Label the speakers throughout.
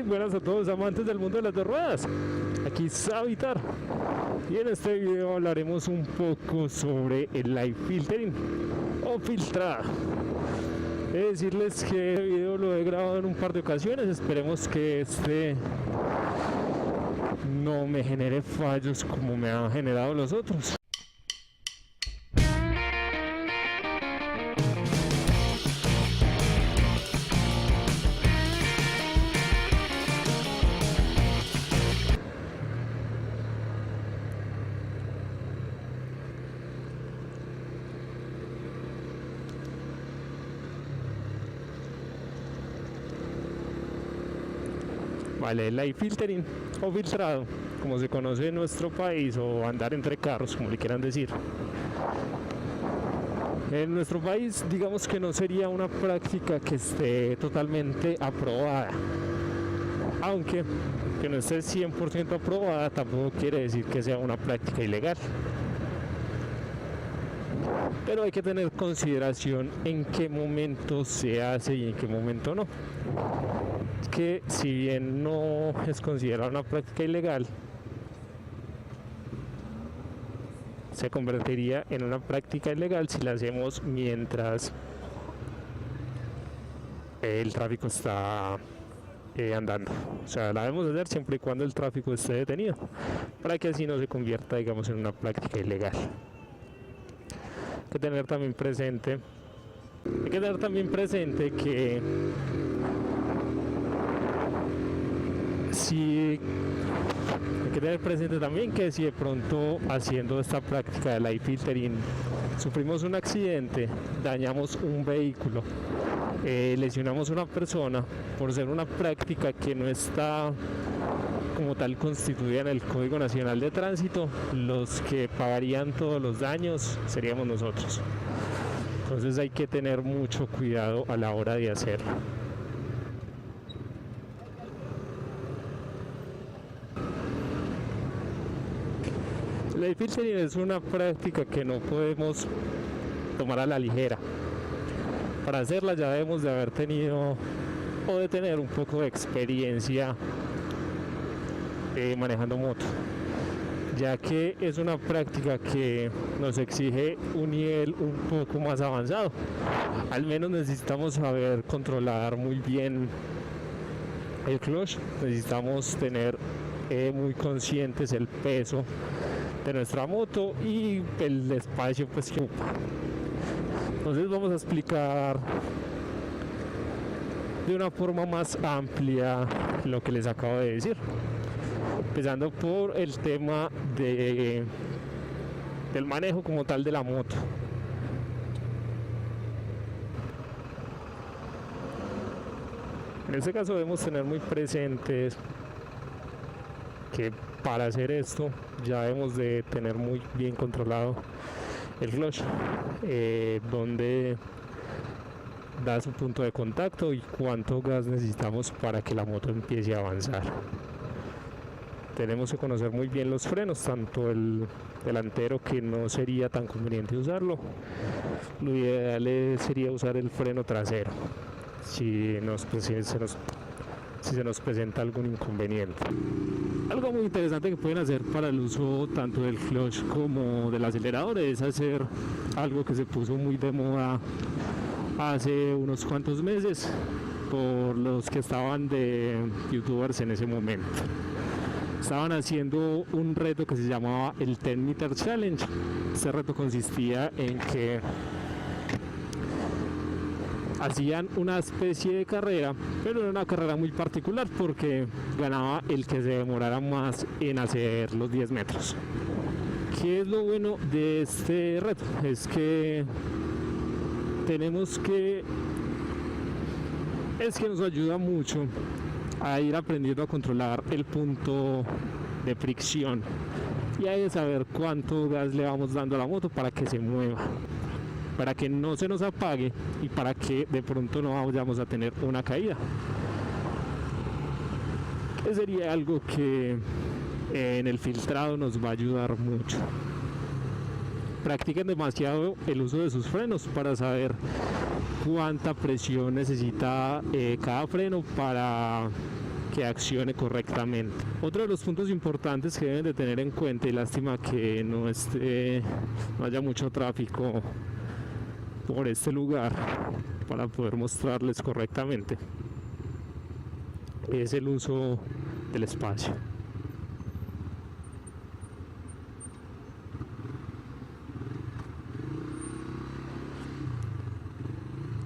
Speaker 1: buenas a todos amantes del mundo de las dos ruedas. Aquí Savitar y en este video hablaremos un poco sobre el live filtering o filtrada. He de decirles que este video lo he grabado en un par de ocasiones. Esperemos que este no me genere fallos como me han generado los otros. Vale, el live filtering o filtrado, como se conoce en nuestro país, o andar entre carros, como le quieran decir. En nuestro país, digamos que no sería una práctica que esté totalmente aprobada. Aunque que no esté 100% aprobada, tampoco quiere decir que sea una práctica ilegal. Pero hay que tener consideración en qué momento se hace y en qué momento no. Que si bien no es considerada una práctica ilegal, se convertiría en una práctica ilegal si la hacemos mientras el tráfico está andando. O sea, la debemos hacer siempre y cuando el tráfico esté detenido, para que así no se convierta, digamos, en una práctica ilegal. Hay que tener también presente que hay que tener presente también que si de pronto haciendo esta práctica de live filtering sufrimos un accidente, dañamos un vehículo, lesionamos a una persona, por ser una práctica que no está como tal constituida en el Código Nacional de Tránsito, los que pagarían todos los daños seríamos nosotros. Entonces hay que tener mucho cuidado a la hora de hacerlo. El live filtering es una práctica que no podemos tomar a la ligera. Para hacerla ya debemos de haber tenido o de tener un poco de experiencia manejando moto, ya que es una práctica que nos exige un nivel un poco más avanzado. Al menos necesitamos saber controlar muy bien el clutch, necesitamos tener muy conscientes el peso de nuestra moto y el espacio pues que ocupa. Entonces vamos a explicar de una forma más amplia lo que les acabo de decir, empezando por el tema del manejo como tal de la moto. En este caso debemos tener muy presentes que para hacer esto ya debemos de tener muy bien controlado el clutch, donde da su punto de contacto y cuánto gas necesitamos para que la moto empiece a avanzar. Tenemos que conocer muy bien los frenos, tanto el delantero, que no sería tan conveniente usarlo. Lo ideal sería usar el freno trasero si se nos presenta algún inconveniente. Algo muy interesante que pueden hacer para el uso tanto del clutch como del acelerador es hacer algo que se puso muy de moda hace unos cuantos meses por los que estaban de youtubers en ese momento. Estaban haciendo un reto que se llamaba el 10 Meter Challenge. Este reto consistía en que hacían una especie de carrera, pero era una carrera muy particular porque ganaba el que se demorara más en hacer los 10 metros. ¿Qué es lo bueno de este reto? Es que nos ayuda mucho a ir aprendiendo a controlar el punto de fricción y hay que saber cuánto gas le vamos dando a la moto para que se mueva, para que no se nos apague y para que de pronto no vayamos a tener una caída. Que sería algo que en el filtrado nos va a ayudar mucho. Practiquen demasiado el uso de sus frenos para saber cuánta presión necesita cada freno para que accione correctamente. Otro de los puntos importantes que deben de tener en cuenta, y lástima que no haya mucho tráfico por este lugar para poder mostrarles correctamente, es el uso del espacio.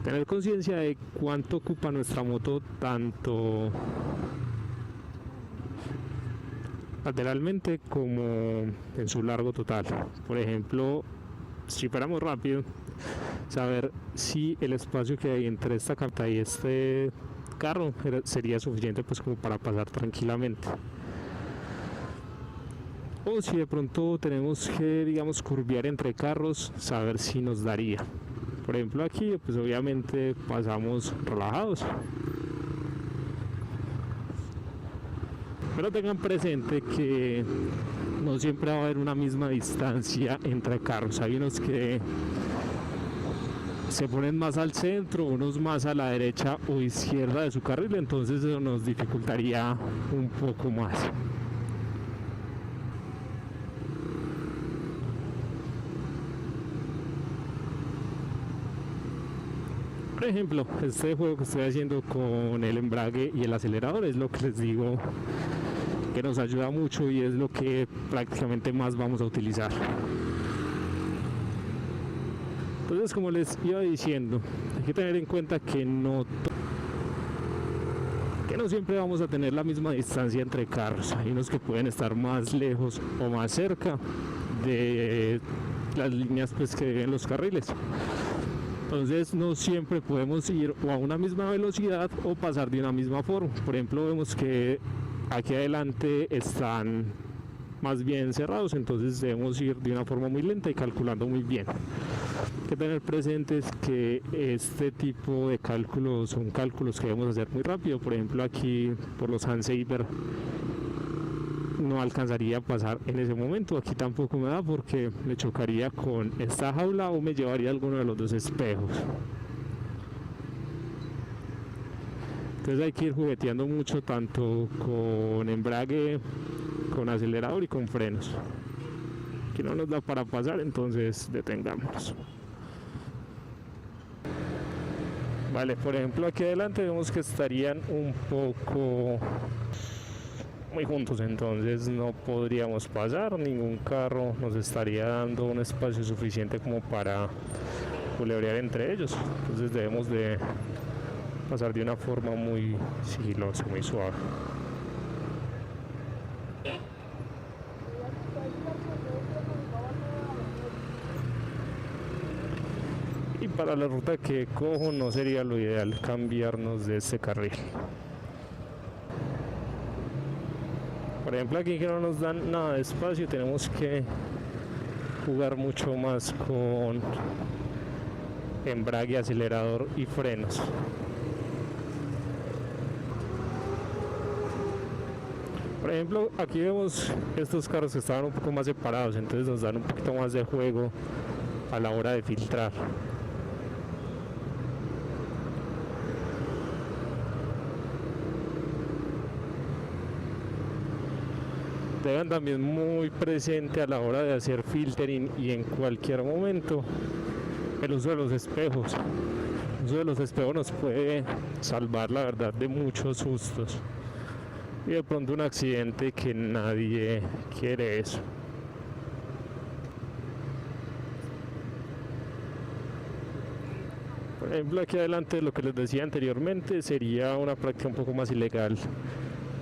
Speaker 1: Tener conciencia de cuánto ocupa nuestra moto, tanto lateralmente como en su largo total. Por ejemplo, si fuéramos rápido, saber si el espacio que hay entre esta carta y este carro sería suficiente pues como para pasar tranquilamente, o si de pronto tenemos que, digamos, curvear entre carros, saber si nos daría. Por ejemplo, aquí pues obviamente pasamos relajados, pero tengan presente que no siempre va a haber una misma distancia entre carros. Hay unos que se ponen más al centro, unos más a la derecha o izquierda de su carril, entonces eso nos dificultaría un poco más. Por ejemplo, este juego que estoy haciendo con el embrague y el acelerador es lo que les digo que nos ayuda mucho y es lo que prácticamente más vamos a utilizar. Entonces, como les iba diciendo, hay que tener en cuenta que no siempre vamos a tener la misma distancia entre carros. Hay unos que pueden estar más lejos o más cerca de las líneas pues que ven los carriles. Entonces no siempre podemos ir o a una misma velocidad o pasar de una misma forma. Por ejemplo, vemos que aquí adelante están más bien cerrados, entonces debemos ir de una forma muy lenta y calculando muy bien. Hay que tener presentes que este tipo de cálculos son cálculos que debemos hacer muy rápido. Por ejemplo, aquí por los Hansaver no alcanzaría a pasar en ese momento. Aquí tampoco me da porque me chocaría con esta jaula o me llevaría alguno de los dos espejos. Entonces hay que ir jugueteando mucho, tanto con embrague, con acelerador y con frenos. Aquí no nos da para pasar, entonces detengámonos. Vale, por ejemplo aquí adelante vemos que estarían un poco muy juntos, entonces no podríamos pasar, ningún carro nos estaría dando un espacio suficiente como para culebrear entre ellos. Entonces debemos de pasar de una forma muy sigilosa, muy suave. Y para la ruta que cojo no sería lo ideal cambiarnos de este carril. Por ejemplo, aquí que no nos dan nada de espacio, tenemos que jugar mucho más con embrague, acelerador y frenos. Por ejemplo, aquí vemos estos carros que estaban un poco más separados, entonces nos dan un poquito más de juego a la hora de filtrar. Deben también muy presente a la hora de hacer filtering y en cualquier momento el uso de los espejos. El uso de los espejos nos puede salvar, la verdad, de muchos sustos y de pronto un accidente que nadie quiere eso. Por ejemplo, aquí adelante, lo que les decía anteriormente, sería una práctica un poco más ilegal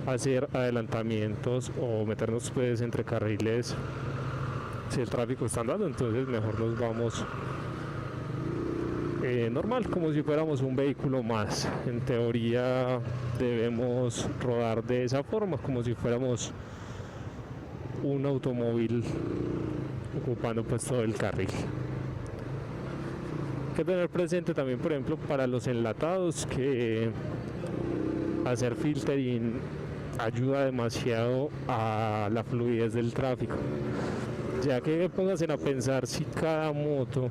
Speaker 1: hacer adelantamientos o meternos pues entre carriles si el tráfico está andando, entonces mejor nos vamos normal, como si fuéramos un vehículo más. En teoría debemos rodar de esa forma, como si fuéramos un automóvil ocupando pues todo el carril. Hay que tener presente también, por ejemplo, para los enlatados, que hacer filtering ayuda demasiado a la fluidez del tráfico, ya que pónganse a pensar, si cada moto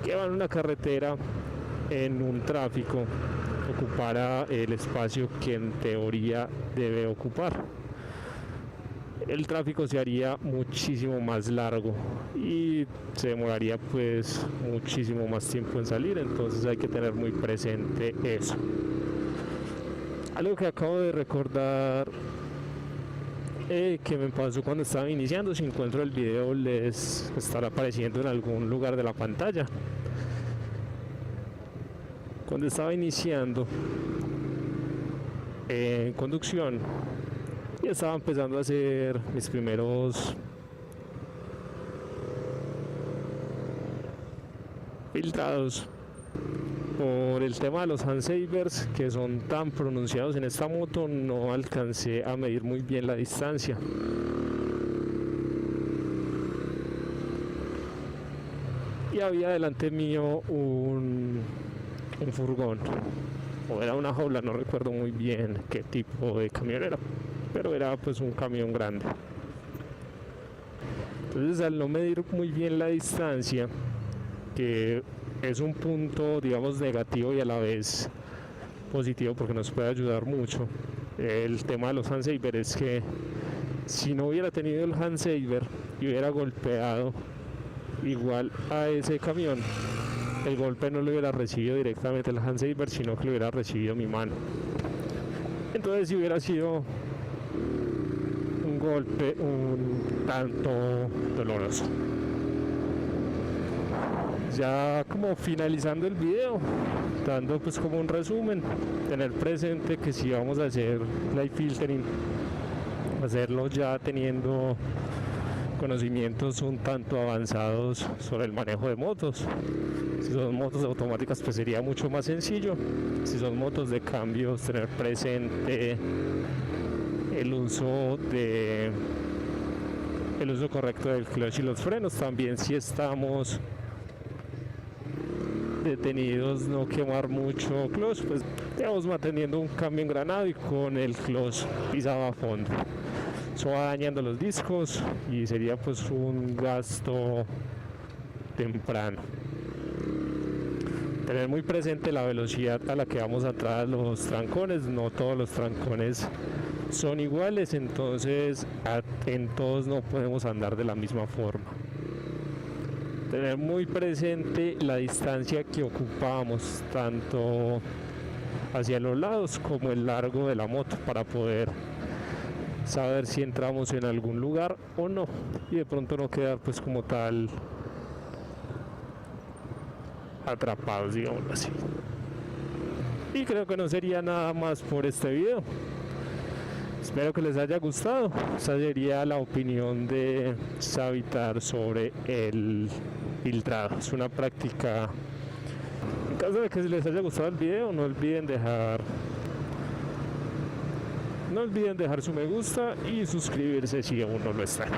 Speaker 1: que va en una carretera en un tráfico ocupara el espacio que en teoría debe ocupar. El tráfico se haría muchísimo más largo y se demoraría pues muchísimo más tiempo en salir, entonces hay que tener muy presente eso. Algo que acabo de recordar que me pasó cuando estaba iniciando, si encuentro el video les estará apareciendo en algún lugar de la pantalla. Cuando estaba iniciando en conducción y estaba empezando a hacer mis primeros filtrados por el tema de los handsavers que son tan pronunciados en esta moto, no alcancé a medir muy bien la distancia. Y había delante mío un furgón, o era una jaula, no recuerdo muy bien qué tipo de camión era, pero era pues un camión grande. Entonces, al no medir muy bien la distancia, que es un punto digamos negativo y a la vez positivo porque nos puede ayudar mucho, el tema de los handsaver es que si no hubiera tenido el handsaver y hubiera golpeado igual a ese camión, el golpe no lo hubiera recibido directamente el handsaver, sino que lo hubiera recibido mi mano. Entonces si hubiera sido un golpe un tanto doloroso. Ya como finalizando el video, dando pues como un resumen, tener presente que si vamos a hacer live filtering, hacerlo ya teniendo conocimientos un tanto avanzados sobre el manejo de motos. Si son motos automáticas pues sería mucho más sencillo. Si son motos de cambios, tener presente el uso correcto del clutch y los frenos. También si estamos detenidos, no quemar mucho clutch, pues estamos manteniendo un cambio engranado y con el clutch pisado a fondo. Eso va dañando los discos y sería pues un gasto temprano. Tener muy presente la velocidad a la que vamos a entrar a los trancones, no todos los trancones son iguales, entonces en todos no podemos andar de la misma forma. Tener muy presente la distancia que ocupamos, tanto hacia los lados como el largo de la moto, para poder saber si entramos en algún lugar o no y de pronto no quedar pues como tal atrapados, digamos así. Y creo que no sería nada más por este video. Espero que les haya gustado. Esa sería la opinión de Savitar sobre el filtrado. Es una práctica. En caso de que les haya gustado el video, no olviden dejar su me gusta y suscribirse si aún no lo están.